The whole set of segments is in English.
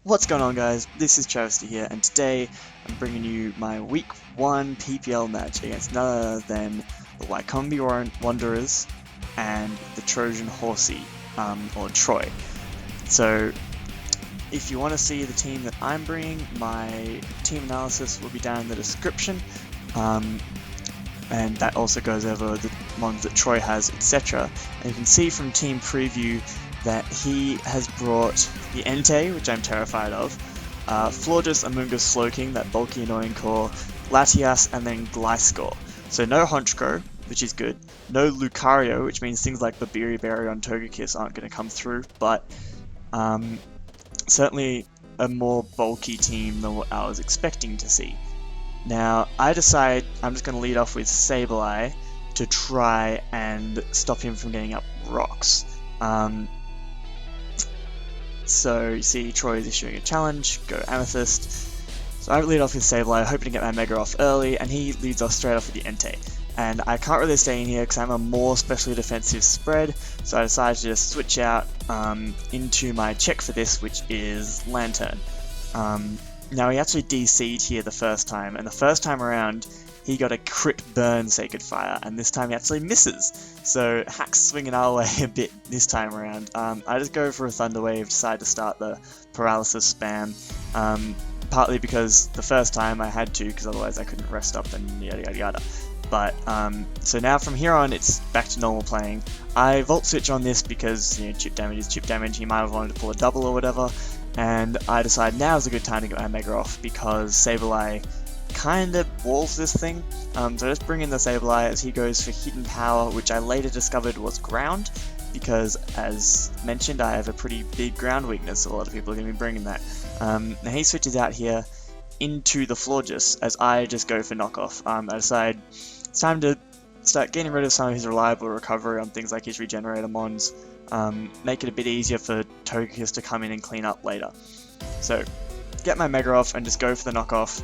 What's going on, guys? This is Travesty here, and today I'm bringing you my Week 1 PPL match against none other than the Wycombee Wanderers and the Trojan Horsey, or Troy. So, if you want to see the team that I'm bringing, my team analysis will be down in the description, and that also goes over the ones that Troy has, etc. And you can see from team preview that he has brought the Entei, which I'm terrified of, Florges, Amoonguss, Slowking, that bulky annoying core, Latias, and then Gliscor. So no Honchkrow, which is good, no Lucario, which means things like Babiri Berry on Togekiss aren't going to come through, but certainly a more bulky team than what I was expecting to see. Now, I decide I'm just going to lead off with Sableye to try and stop him from getting up rocks. So you see Troy is issuing a challenge, go Amethyst. So I lead off with Sableye, hoping to get my Mega off early, and he leads off straight off with the Entei. And I can't really stay in here because I'm a more specially defensive spread, so I decided to just switch out into my check for this, which is Lantern. Now he actually DC'd here the first time, and the first time around he got a crit burn Sacred Fire, and this time he actually misses. So Hack's swinging our way a bit this time around. I just go for a Thunder Wave, decide to start the Paralysis spam, partly because the first time I had to, because otherwise I couldn't rest up and yada yada yada. But, so now from here on it's back to normal playing. I Volt Switch on this because, chip damage is chip damage, he might have wanted to pull a double or whatever, and I decide now is a good time to get my Mega off because Sableye kind of walls this thing. So I just bring in the Sableye as he goes for Hidden Power, which I later discovered was ground, because as mentioned I have a pretty big ground weakness, so a lot of people are going to be bringing that. Now he switches out here into the Florges as I just go for knockoff. I decide it's time to start getting rid of some of his reliable recovery on things like his Regenerator Mons, make it a bit easier for Togekiss to come in and clean up later. So get my Mega off and just go for the knockoff,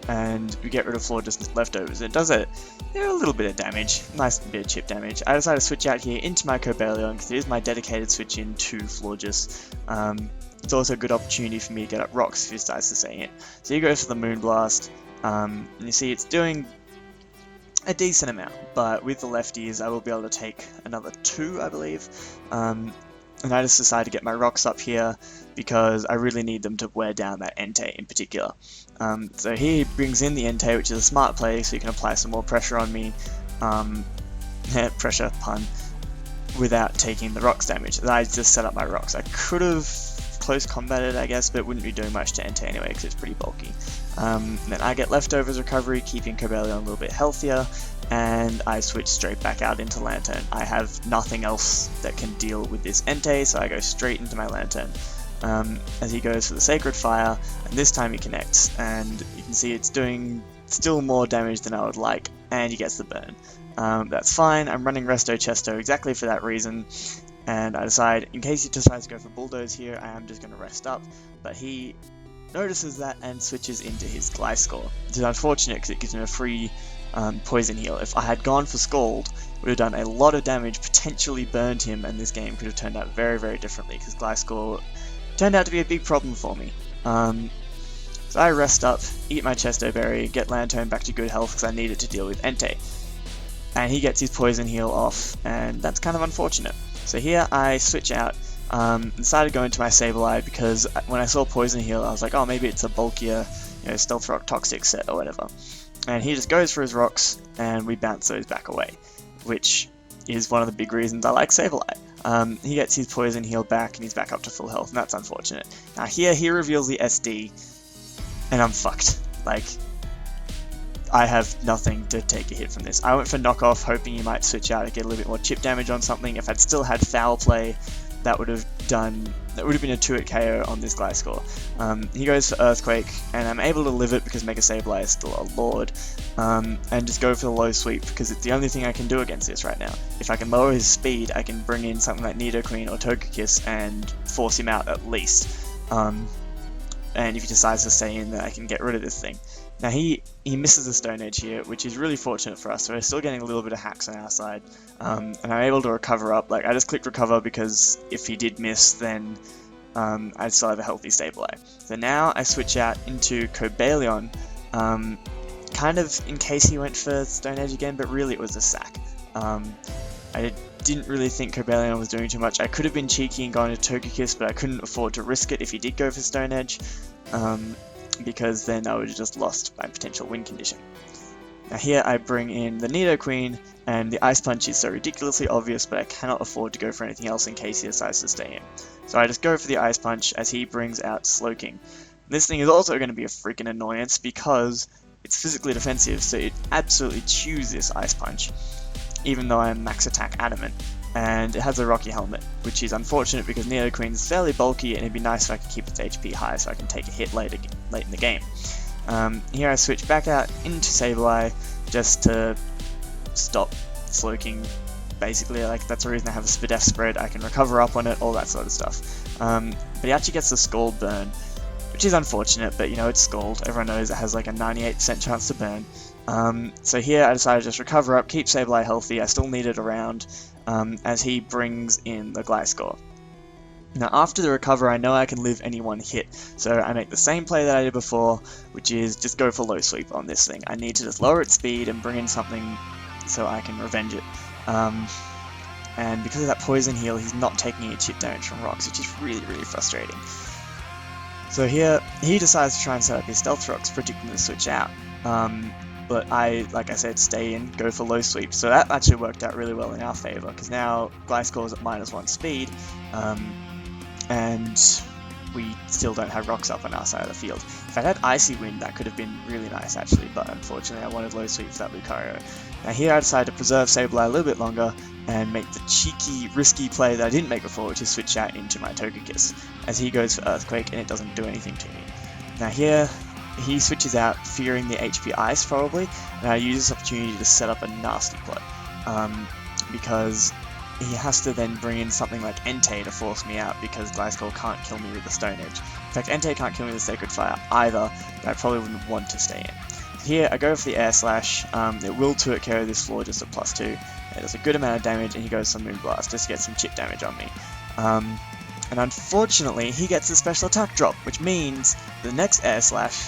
and we get rid of Florges leftovers. It does a little bit of damage, nice bit of chip damage. I decided to switch out here into my Cobalion because it is my dedicated switch in to Florges. It's also a good opportunity for me to get up rocks if he decides to stay in. So he goes for the Moonblast, and you see it's doing a decent amount, but with the lefties I will be able to take another 2, I believe. And I just decided to get my rocks up here because I really need them to wear down that Entei in particular. So he brings in the Entei, which is a smart play, so you can apply some more pressure on me, pressure, pun, without taking the rocks damage. And I just set up my rocks. I could have close combated, I guess, but it wouldn't be doing much to Entei anyway because it's pretty bulky. Then I get leftovers recovery, keeping Cobalion a little bit healthier, and I switch straight back out into Lantern. I have nothing else that can deal with this Entei, so I go straight into my Lantern. As he goes for the Sacred Fire, and this time he connects, and you can see it's doing still more damage than I would like, and he gets the burn. That's fine. I'm running Resto Chesto exactly for that reason, and I decide, in case he decides to go for Bulldoze here, I am just going to rest up, but he notices that and switches into his Gliscor, which is unfortunate because it gives him a free poison heal. If I had gone for Scald, it would have done a lot of damage, potentially burned him, and this game could have turned out very, very differently because Gliscor turned out to be a big problem for me. So I rest up, eat my Chesto Berry, get Lantern back to good health because I need it to deal with Entei. And he gets his poison heal off, and that's kind of unfortunate. So here I switch out, decided to go into my Sableye because when I saw poison heal I was like, oh, maybe it's a bulkier, Stealth Rock Toxic set or whatever. And he just goes for his rocks and we bounce those back away, which is one of the big reasons I like Sableye. He gets his poison heal back and he's back up to full health, and that's unfortunate. Now here he reveals the SD and I'm fucked. Like, I have nothing to take a hit from this. I went for knockoff hoping he might switch out and get a little bit more chip damage on something. If I'd still had foul play, that would have been a 2-hit KO on this Gliscor. He goes for Earthquake, and I'm able to live it because Mega Sableye is still a Lord, and just go for the low sweep because it's the only thing I can do against this right now. If I can lower his speed, I can bring in something like Nidoqueen or Togekiss and force him out at least. And if he decides to stay in, then I can get rid of this thing. Now he misses the Stone Edge here, which is really fortunate for us, so we're still getting a little bit of hacks on our side, and I'm able to recover up. Like, I just clicked recover because if he did miss, then I still have a healthy Sableye. So now I switch out into Cobalion, kind of in case he went for Stone Edge again, but really it was a sack. I didn't really think Cobalion was doing too much. I could have been cheeky and gone to Togekiss, but I couldn't afford to risk it if he did go for Stone Edge, because then I would have just lost my potential win condition. Now here I bring in the Nidoqueen, and the Ice Punch is so ridiculously obvious, but I cannot afford to go for anything else in case he decides to stay in. So I just go for the Ice Punch as he brings out Slowking. This thing is also going to be a freaking annoyance because it's physically defensive, so it absolutely chews this Ice Punch, even though I'm max attack adamant. And it has a Rocky Helmet, which is unfortunate because Nidoqueen is fairly bulky, and it'd be nice if I could keep its HP high so I can take a hit late in the game. Here I switch back out into Sableye just to stop Slowking. Basically, like, that's the reason I have a Spadef spread. I can recover up on it, all that sort of stuff. But he actually gets the Scald burn, which is unfortunate, but you know, it's Scald. Everyone knows it has like a 98% chance to burn. So here I decided to just recover up, keep Sableye healthy. I still need it around as he brings in the Gliscor. Now after the recover, I know I can live any one hit, so I make the same play that I did before, which is just go for low sweep on this thing. I need to just lower its speed and bring in something so I can revenge it. And because of that poison heal, he's not taking any chip damage from rocks, which is really, really frustrating. So here, he decides to try and set up his Stealth Rocks, predicting to switch out. But I, like I said, stay in, go for low sweep. So that actually worked out really well in our favour, because now Gliscor is at -1 speed, and we still don't have rocks up on our side of the field. If I'd had Icy Wind, that could have been really nice actually, but unfortunately I wanted low sweep for that Lucario. Now here I decided to preserve Sableye a little bit longer and make the cheeky, risky play that I didn't make before, which is switch out into my Togekiss, as he goes for Earthquake and it doesn't do anything to me. Now here, he switches out fearing the HP Ice probably, and I use this opportunity to set up a nasty play, because he has to then bring in something like Entei to force me out, because Gliscor can't kill me with the Stone Edge. In fact, Entei can't kill me with Sacred Fire either, but I probably wouldn't want to stay in. Here, I go for the Air Slash. It will 2-hit carry this floor just at +2. It does a good amount of damage, and he goes for Moonblast just to get some chip damage on me. And unfortunately, he gets a special attack drop, which means the next Air Slash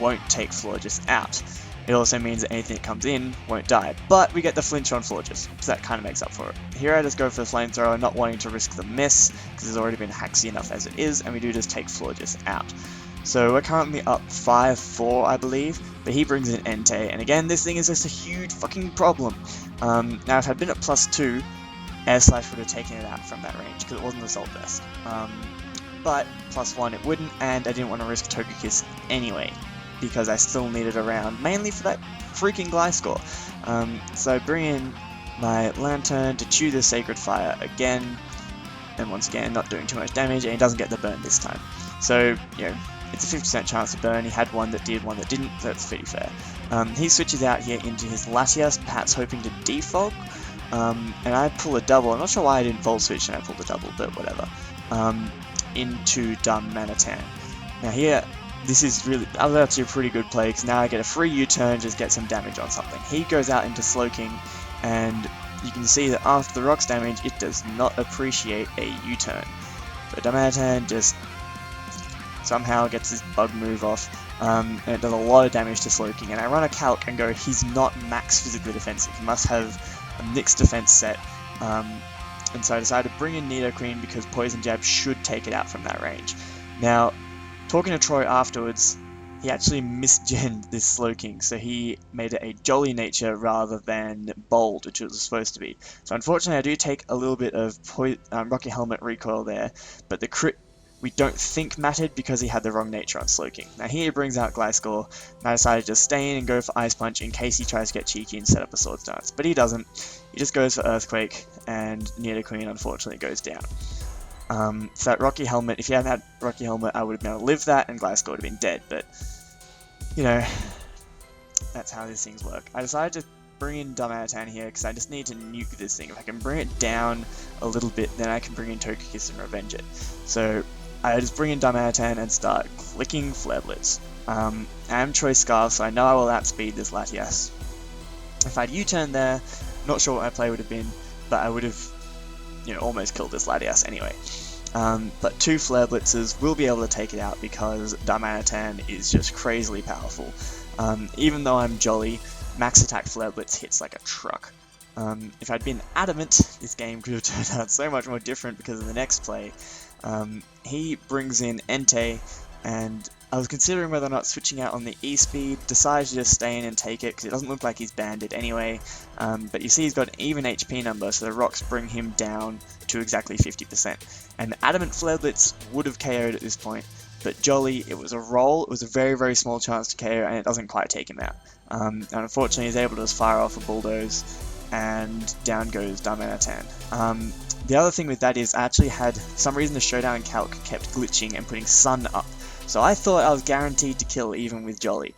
won't take Florges out. It also means that anything that comes in won't die, but we get the flinch on Florges, so that kind of makes up for it. Here I just go for the Flamethrower, not wanting to risk the miss, because it's already been haxy enough as it is, and we do just take Florges out. So we're currently up 5-4, I believe, but he brings in Entei, and again, this thing is just a huge fucking problem. Now, if I'd been at +2, Air Slash would have taken it out from that range, because it wasn't Assault Vest. But +1 it wouldn't, and I didn't want to risk Togekiss anyway, because I still needed around, mainly for that freaking Gliscor. So I bring in my Lantern to chew the Sacred Fire again, and once again, not doing too much damage, and he doesn't get the burn this time. So, you know, it's a 50% chance to burn. He had one that did, one that didn't, so that's pretty fair. He switches out here into his Latias, perhaps hoping to defog, and I pull a double. I'm not sure why I didn't Volt Switch and I pulled a double, but whatever. Into Darmanitan. Now here, this is really, that's a pretty good play, because now I get a free U-turn, just get some damage on something. He goes out into Slowking, and you can see that after the rocks damage, it does not appreciate a U-turn. But Darmanitan just somehow gets his bug move off, and it does a lot of damage to Slowking, and I run a calc and go, he's not max physically defensive, he must have a mixed defense set, and so I decided to bring in Nidoqueen because Poison Jab should take it out from that range. Now, talking to Troy afterwards, he actually misgenned this Slowking, so he made it a Jolly Nature rather than Bold, which it was supposed to be. So unfortunately I do take a little bit of Rocky Helmet recoil there, but the crit we don't think mattered because he had the wrong nature on Slowking. Now here he brings out Gliscor, and I decided to stay in and go for Ice Punch in case he tries to get cheeky and set up a Swords Dance, but he doesn't. He just goes for Earthquake, and Nidoqueen unfortunately goes down. So that Rocky Helmet, if he hadn't had Rocky Helmet, I would have been able to live that, and Gliscor would have been dead, but, you know, that's how these things work. I decided to bring in Darmanitan here, because I just need to nuke this thing. If I can bring it down a little bit, then I can bring in Togekiss and revenge it. So I just bring in Darmanitan and start clicking Flare Blitz. I am Choice Scarf, so I know I will outspeed this Latias. If I'd U-turned there, not sure what my play would have been, but I would have, you know, almost killed this Latias anyway. but 2 Flare Blitzers will be able to take it out because Darmanitan is just crazily powerful. Even though I'm Jolly, max attack Flare Blitz hits like a truck. If I'd been Adamant, this game could have turned out so much more different because of the next play. He brings in Entei, and I was considering whether or not switching out on the E-Speed, decided to just stay in and take it because it doesn't look like he's banded anyway, but you see he's got an even HP number, so the rocks bring him down to exactly 50%. And Adamant Flare Blitz would have KO'd at this point, but Jolly, it was a roll, it was a very, very small chance to KO, and it doesn't quite take him out. And unfortunately he's able to just fire off a Bulldoze, and down goes Darmanitan. The other thing with that is I actually had, for some reason the Showdown calc kept glitching and putting Sun up. So I thought I was guaranteed to kill even with Jolly.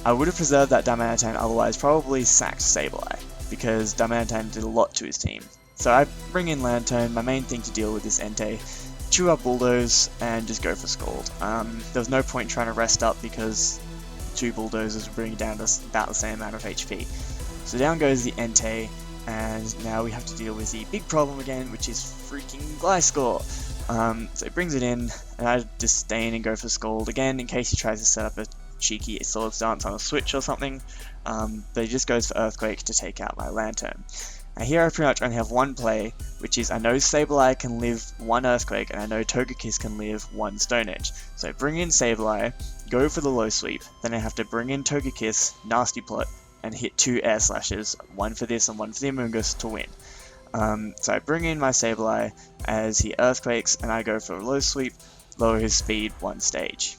I would have preserved that Darmanitan, otherwise probably sacked Sableye, because Darmanitan did a lot to his team. So I bring in Lantern, my main thing to deal with is Entei, chew up Bulldoze, and just go for Scald. There was no point trying to rest up because 2 Bulldozers would bring down to about the same amount of HP. So down goes the Entei, and now we have to deal with the big problem again, which is freaking Gliscor. So it brings it in, and I just stay in and go for Scald again in case he tries to set up a cheeky Swords Dance on a switch or something, but he just goes for Earthquake to take out my Lantern. Now here I pretty much only have one play, which is I know Sableye can live 1 Earthquake, and I know Togekiss can live 1 Stone Edge. So I bring in Sableye, go for the low sweep, then I have to bring in Togekiss, Nasty Plot, and hit 2 Air Slashes, 1 for this and 1 for the Amoonguss to win. So I bring in my Sableye as he Earthquakes, and I go for a low sweep, lower his speed 1 stage.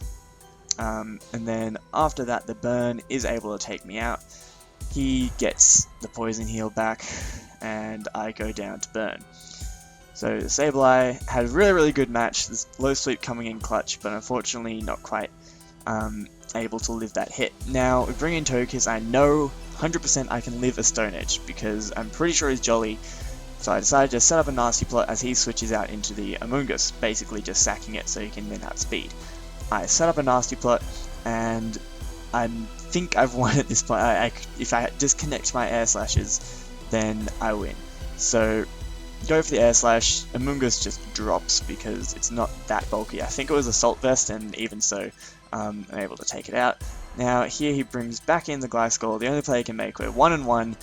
And then after that the Burn is able to take me out. He gets the Poison Heal back, and I go down to Burn. So the Sableye had a really, really good match, this low sweep coming in clutch, but unfortunately not quite able to live that hit. Now, we bring in Togekiss, I know 100% I can live a Stone Edge, because I'm pretty sure he's Jolly, so I decided to set up a Nasty Plot as he switches out into the Amoonguss, basically just sacking it so he can then outspeed. I set up a Nasty Plot, and I think I've won at this point. If I disconnect my Air Slashes, then I win. So, go for the Air Slash, Amoonguss just drops because it's not that bulky. I think it was Assault Vest, and even so, I'm able to take it out. Now, here he brings back in the Gliscor, the only play he can make. We're 1-1,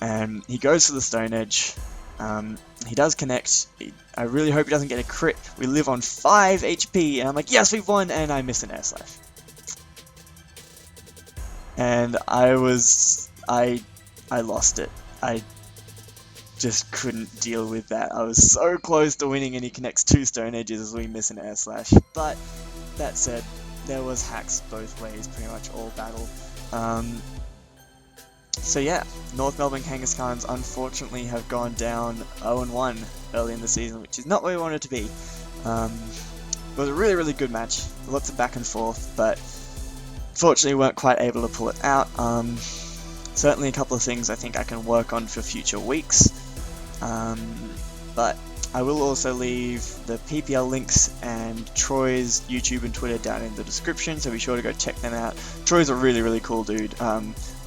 and he goes for the Stone Edge. He does connect. I really hope he doesn't get a crit. We live on 5 HP, and I'm like, yes, we've won, and I miss an Air Slash. And I lost it. I just couldn't deal with that. I was so close to winning, and he connects 2 Stone Edges as we miss an Air Slash. But that said, there was hacks both ways, pretty much all battle. So yeah, North Melbourne Kangaskhans unfortunately have gone down 0-1 early in the season, which is not where we wanted to be. It was a really, really good match, lots of back and forth, but fortunately weren't quite able to pull it out. Certainly a couple of things I think I can work on for future weeks, but I will also leave the PPL links and Troy's YouTube and Twitter down in the description, so be sure to go check them out. Troy's a really, really cool dude.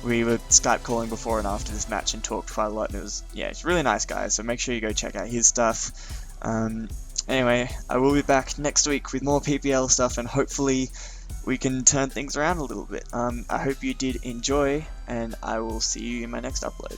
We were Skype calling before and after this match and talked quite a lot, and it's a really nice guy, so make sure you go check out his stuff. Anyway, I will be back next week with more PPL stuff, and hopefully we can turn things around a little bit. I hope you did enjoy, and I will see you in my next upload.